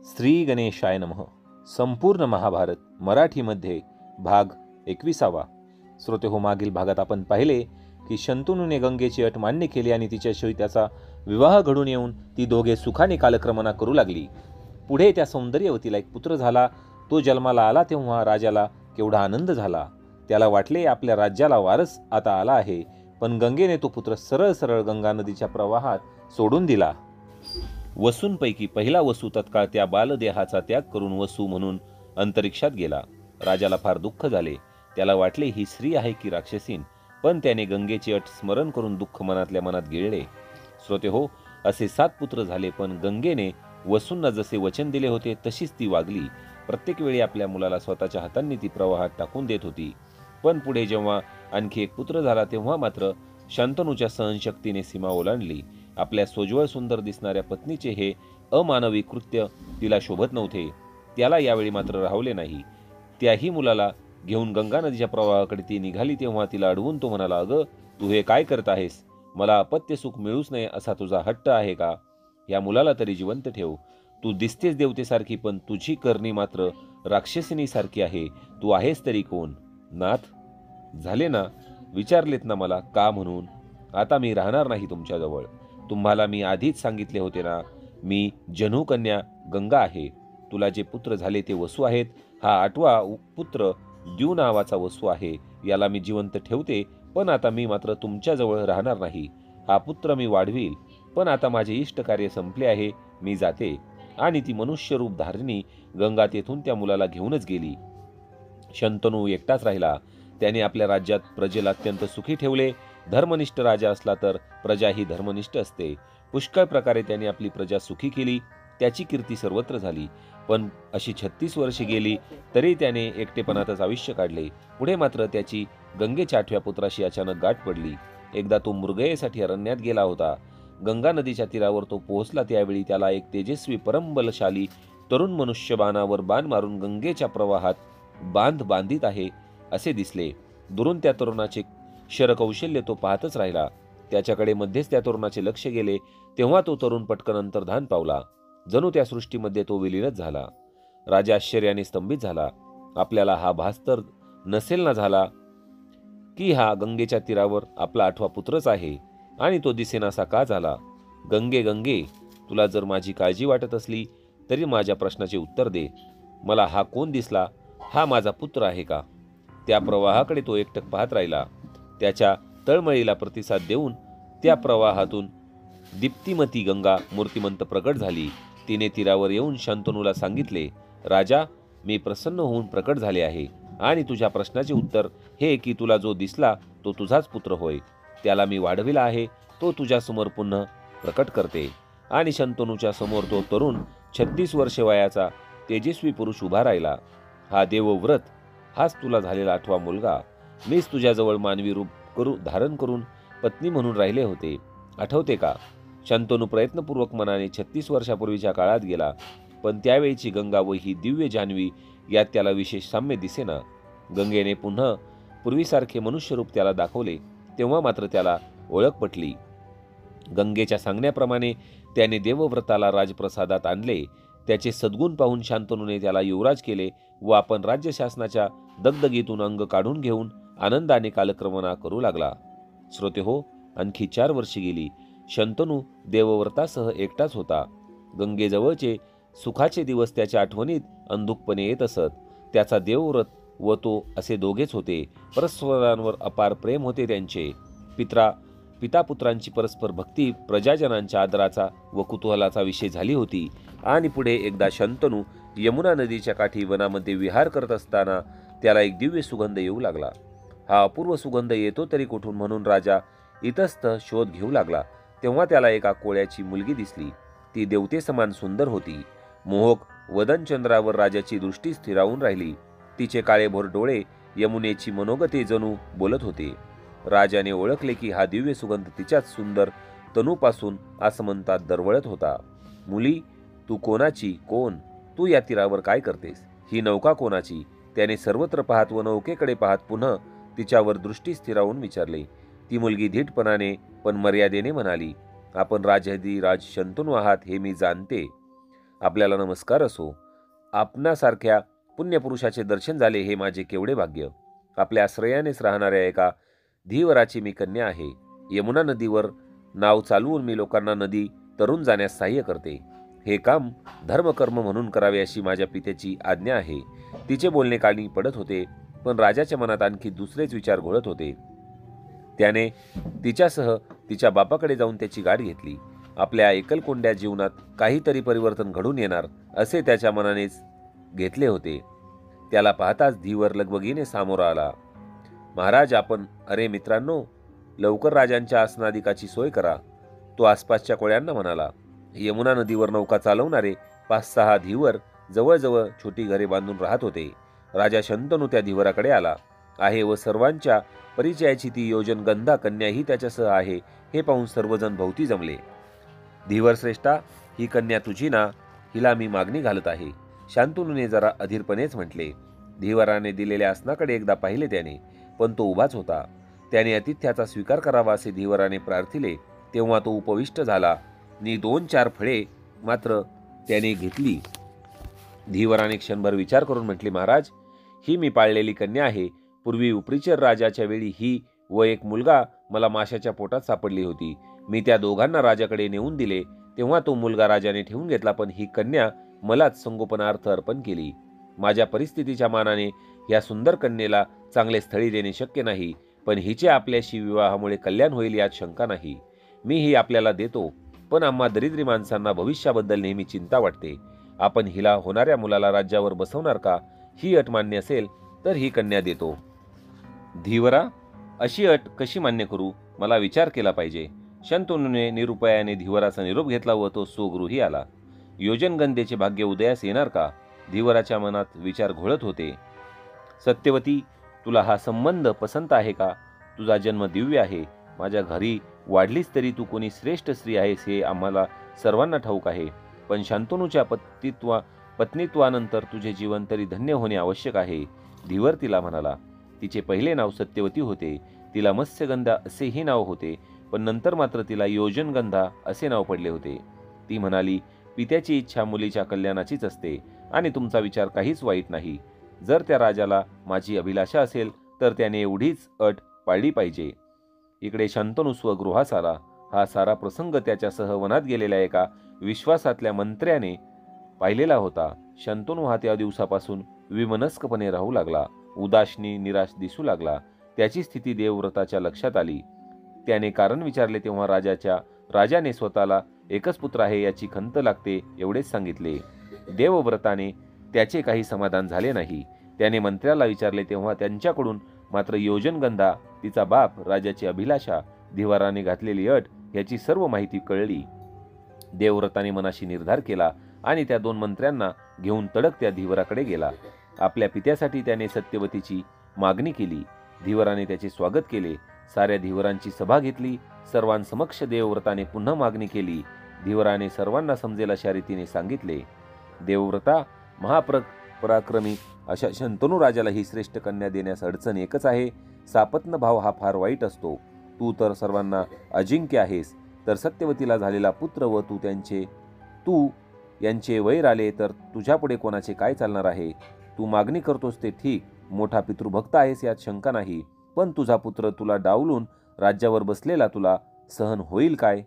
श्री गणेशाय नमः. संपूर्ण महाभारत मराठीमध्ये भाग 21. श्रोते हो, मागील भागात आपण पाहिले की शंतनूने गंगेची अट मान्य केली आणि तिच्याशिवाय त्याचा विवाह घडून येऊन ती दोघे सुखाने कालक्रमणा करू लागली. पुढे त्या सौंदर्यवतीला एक पुत्र झाला. तो जन्माला आला तेव्हा राजाला केवढा आनंद झाला. त्याला वाटले आपल्या राज्याला वारस आता आला आहे. पण गंगेने तो पुत्र सरळ सरळ गंगा नदीच्या प्रवाहात सोडून दिला. वसूंपैकी पहिला वसू तत्काळ त्या बालदेहाचा त्याग करून वसू म्हणून अंतरिक्षात गेला. राजाला फार दुःख झाले. त्याला वाटले ही स्त्री आहे की राक्षसीन. पण त्याने गंगेची अट स्मरण करून दुःख मनातल्या मनात गिळले. श्रोते हो, असे 7 पुत्र झाले. पण गंगेने वसूंना जसे वचन दिले होते तशीच ती वागली. प्रत्येक वेळी आपल्या मुलाला स्वतःच्या हातांनी ती प्रवाहात टाकून देत होती. पण पुढे जेव्हा आणखी एक पुत्र झाला तेव्हा मात्र शंतनूच्या सहनशक्तीने सीमा ओलांडली. आपल्या सोज्वळ सुंदर दिसणाऱ्या पत्नीचे हे अमानवी कृत्य तिला शोभत नव्हते. त्याला यावेळी मात्र राहवले नाही. त्याही मुलाला घेऊन गंगा नदीच्या प्रवाहाकडे ती निघाली तेव्हा तिला अडवून तो म्हणाला, अगं तू हे काय करत आहेस? मला अपत्य सुख मिळूच नये असा तुझा हट्ट आहे का? या मुलाला तरी जिवंत ठेव. तू दिसतेस देवतेसारखी, पण तुझी करणी मात्र राक्षसिनीसारखी आहे. तू आहेस तरी कोण? नाथ झाले ना? विचारलेत ना मला का म्हणून? आता मी राहणार नाही तुमच्याजवळ. तुम्हाला मी आधीच सांगितले होते ना, मी जन्हूकन्या गंगा आहे. तुला जे पुत्र झाले ते वसू आहेत. हा 8वा पुत्र द्यू नावाचा वसू आहे. याला मी जिवंत ठेवते, पण आता मी मात्र तुमच्याजवळ राहणार नाही. हा पुत्र मी वाढवील, पण आता माझे इष्ट कार्य संपले आहे. मी जाते. आणि ती मनुष्य रूप धारिणी गंगा तेथून त्या मुलाला घेऊनच गेली. शंतनू एकटाच राहिला. त्याने आपल्या राज्यात प्रजेला अत्यंत सुखी ठेवले. धर्मनिष्ठ राजा असला तर प्रजा ही धर्मनिष्ठ असते. पुष्कळ प्रकारे त्याने आपली प्रजा सुखी केली. त्याची कीर्ती सर्वत्र झाली. पण अशी 36 वर्षे गेली तरी त्याने एकटेपणातच आयुष्य काढले. पुढे मात्र त्याची गंगेच्या 8व्या पुत्राशी अचानक गाठ पडली. एकदा तो मृगयेसाठी अरण्यात गेला होता. गंगा नदीच्या तीरावर तो पोहोचला त्यावेळी त्याला एक तेजस्वी परमबलशाली तरुण मनुष्य बाणावर बाण मारून गंगेच्या प्रवाहात बांधित आहे असे दिसले. दुरून त्या तरुणाचे शरकौशल्य तो पाहतच राहिला. त्याच्याकडे मध्येच त्या तरुणाचे लक्ष गेले तेव्हा तो तरुण पटकन अंतर्धान पावला. जणू त्या सृष्टीमध्ये तो विलीनच झाला. राजा आश्चर्याने स्तंभित झाला. आपल्याला हा भास तर नसेल ना झाला की हा गंगेच्या तीरावर आपला 8वा पुत्रच आहे आणि तो दिसेनासा का झाला? गंगे गंगे, तुला जर माझी काळजी वाटत असली तरी माझ्या प्रश्नाचे उत्तर दे. मला हा कोण दिसला? हा माझा पुत्र आहे का? त्या प्रवाहाकडे तो एकटक पाहत राहिला. त्याच्या तळमळीला प्रतिसाद देऊन त्या प्रवाहातून दीप्तिमती गंगा मूर्तिमंत प्रकट झाली. तिने तीरावर येऊन शंतनूला सांगितले, राजा, मी प्रसन्न होऊन प्रकट झाले आहे आणि तुझ्या प्रश्नाचे उत्तर हे की तुला जो दिसला तो तुझाच पुत्र होय. त्याला मी वाढविला आहे. तो तुझ्या समोर पुन्हा प्रकट करते. आणि शंतनूच्या समोर तो तरुण 36 वर्षे वयाचा तेजस्वी पुरुष उभा राहिला. हा देवव्रत, हाच तुला झालेला 8वा मुलगा. मीच तुझ्याजवळ मानवी रूप धारण करून पत्नी म्हणून राहिले होते. आठवते का? शंतनू प्रयत्नपूर्वक मनाने 36 वर्षापूर्वीच्या काळात गेला. पण त्यावेळीची गंगा व ही दिव्य जान्हवी यात त्याला विशेष साम्य दिसेना. गंगेने पुन्हा पूर्वीसारखे मनुष्यरूप त्याला दाखवले तेव्हा मात्र त्याला ओळख पटली. गंगेच्या सांगण्याप्रमाणे त्याने देवव्रताला राजप्रसादात आणले. त्याचे सद्गुण पाहून शांतनूने त्याला युवराज केले व आपण राज्यशासनाच्या दगदगीतून अंग काढून घेऊन आनंदाने कालक्रमणा करू लागला. श्रोते हो, आणखी 4 वर्षे गेली. शंतनू देवव्रतासह एकटाच होता. गंगेजवळचे सुखाचे दिवस त्याच्या आठवणीत अंधुकपणे येत असत. त्याचा देवव्रत व तो असे दोघेच होते. परस्परांवर अपार प्रेम होते त्यांचे. पितापुत्रांची परस्पर भक्ती प्रजाजनांच्या आदराचा व कुतूहलाचा विषय झाली होती. आणि पुढे एकदा शंतनू यमुना नदीच्या काठी वनामध्ये विहार करत असताना त्याला एक दिव्य सुगंध येऊ लागला. हा अपूर्व सुगंध येतो तरी कुठून म्हणून राजा इतस्त शोध घेऊ लागला. तेव्हा त्याला एका कोळ्याची मुलगी दिसली. ती देवतेसमान सुंदर होती. मोहक वदनचंद्रावर राजाची दृष्टी स्थिरावून राहिली. तिचे काळेभोर डोळे यमुनेची मनोगते जणू बोलत होते. राजाने ओळखले की हा दिव्य सुगंध तिच्याच सुंदर तनूपासून आसमंतात दरवळत होता. मुली, तू कोणाची? कोण? तू या तीरावर काय करतेस? ही नौका कोणाची? त्याने सर्वत्र पाहत व नौकेकडे पाहत पुन्हा तिच्यावर दृष्टी स्थिरावून विचारले. ती मुलगी धीटपणाने पण मर्यादेने म्हणाली, आपण राजाधिराज शंतनू आहात हे मी जाणते. आपल्याला नमस्कार असो. आपणासारख्या पुण्यपुरुषाचे दर्शन झाले हे माझे केवढे भाग्य. आपल्या आश्रयानेच राहणाऱ्या एका धीवराची मी कन्या आहे. यमुना नदीवर नाव चालवून मी लोकांना नदी तरून जाण्यास सहाय्य करते. हे काम धर्मकर्म म्हणून करावे अशी माझ्या पित्याची आज्ञा आहे. तिचे बोलणे कानी पडत होते, पण राजाच्या मनात आणखी दुसरेच विचार घोळत होते. त्याने तिच्यासह तिच्या बापाकडे जाऊन त्याची गाठ घेतली. आपल्या एकलकोंड्या जीवनात काहीतरी परिवर्तन घडून येणार असे त्याच्या मनानेच घेतले होते. त्याला पाहताच धीवर लगबगीने सामोरा आला. महाराज आपण. अरे मित्रांनो, लवकर राजांच्या आसनादिकाची सोय करा, तो आसपासच्या कोळ्यांना म्हणाला. यमुना नदीवर नौका चालवणारे 5-6 धीवर जवळजवळ छोटी घरे बांधून राहत होते. राजा शंतनू त्या धीवराकडे आला आहे व सर्वांच्या परिचयाची ती योजनगंधा कन्याही त्याच्यासह आहे हे पाहून सर्वजण भोवती जमले. धीवर श्रेष्ठा, ही कन्या तुझी ना? हिला मी मागणी घालत आहे, शांतनूने जरा अधीरपणेच म्हटले. धीवराने दिलेल्या आसनाकडे एकदा पाहिले त्याने, पण तो उभाच होता. त्याने आतिथ्याचा स्वीकार करावा असे धीवराने प्रार्थिले तेव्हा तो उपविष्ट झाला नि 2-4 फळे मात्र त्याने घेतली. धीवराने क्षणभर विचार करून म्हटले, महाराज, ही मी पाळलेली कन्या आहे. पूर्वी उपरिचर राजाच्या वेळी ही व एक मुलगा मला माशाच्या पोटात सापडली होती. मी त्या दोघांना राजाकडे नेऊन दिले तेव्हा तो मुलगा राजाने ठेवून घेतला, पण ही कन्या मलाच संगोपनार्थ अर्पण केली. माझ्या परिस्थितीच्या मानाने या सुंदर कन्येला चांगले स्थळी देणे शक्य नाही, पण हिचे आपल्याशी विवाहामुळे कल्याण होईल यात शंका नाही. मी ही आपल्याला देतो, पण आम्हा दरिद्री माणसांना भविष्याबद्दल नेहमी चिंता वाटते. आपण हिला होणाऱ्या मुलाला राज्यावर बसवणार का? ही अट मान्य असेल तर ही कन्या देतो. धीवरा, अशी अट कशी मान्य करू? मला विचार केला पाहिजे. शंतनूने निरुपायाने धीवराचा निरोप घेतला व तो स्वगृही आला. योजनगंधेचे भाग्य उदयास येणार का? धीवराच्या मनात विचार घोळत होते. सत्यवती, तुला हा संबंध पसंत आहे का? तुझा जन्म दिव्य आहे. माझ्या घरी वाढलीस तरी तू कोणी श्रेष्ठ स्त्री आहेस हे आम्हाला सर्वांना ठाऊक आहे. पण शांतनूच्या पत्नीत्वानंतर तुझे जीवन तरी धन्य होणे आवश्यक आहे. धीवर तिला म्हणाला. तिचे पहिले नाव सत्यवती होते. तिला मत्स्यगंधा असेही नाव होते, पण नंतर मात्र तिला योजनगंधा असे नाव पडले होते. ती म्हणाली, पित्याची इच्छा मुलीच्या कल्याणाचीच असते आणि तुमचा विचार काहीच वाईट नाही. जर त्या राजाला माझी अभिलाषा असेल तर त्याने एवढीच अट पाळली पाहिजे. इकडे शंतनू स्वगृहास आला. हा सारा प्रसंग त्याच्यासह वनात गेलेल्या एका विश्वासातल्या मंत्र्याने पाहिलेला होता. शंतनू हा त्या दिवसापासून विमनस्कपणे राहू लागला. उदासनी निराश दिसू लागला. त्याची स्थिती देवव्रताच्या लक्षात आली. त्याने कारण विचारले तेव्हा राजाने स्वतःला एकच पुत्र आहे याची खंत लागते एवढेच सांगितले. देवव्रताने त्याचे काही समाधान झाले नाही. त्याने मंत्र्याला विचारले तेव्हा त्यांच्याकडून मात्र योजनगंधा, तिचा बाप, राजाची अभिलाषा, धीवराने घातलेली अट याची सर्व माहिती कळली. देवव्रताने मनाशी निर्धार केला आणि त्या 2 मंत्र्यांना घेऊन तडक त्या धीवराकडे गेला. आपल्या पित्यासाठी त्याने सत्यवतीची मागणी केली. धीवराने त्याचे स्वागत केले. साऱ्या धीवरांची सभा घेतली. सर्वांसमक्ष देवव्रताने पुन्हा मागणी केली. धीवराने सर्वांना समजेल अशा रीतीने सांगितले. देवव्रता, महापराक्रमी अशा शंतनू राजाला ही श्रेष्ठ कन्या देण्यास अडचण एकच आहे. सापत्न भाव हा फार वाईट असतो. तू तर सर्वांना अजिंक्य आहेस, तर सत्यवतीला झालेला पुत्र व तू यांचे वैर आले तर तुझ्यापुढे कोणाचे काय चालणार आहे? तू मागणी करतोस ते ठीक, मोठा पितृभक्त आहेस यात शंका नाही, पण तुझा पुत्र तुला डावलून राज्यावर बसलेला तुला सहन होईल काय?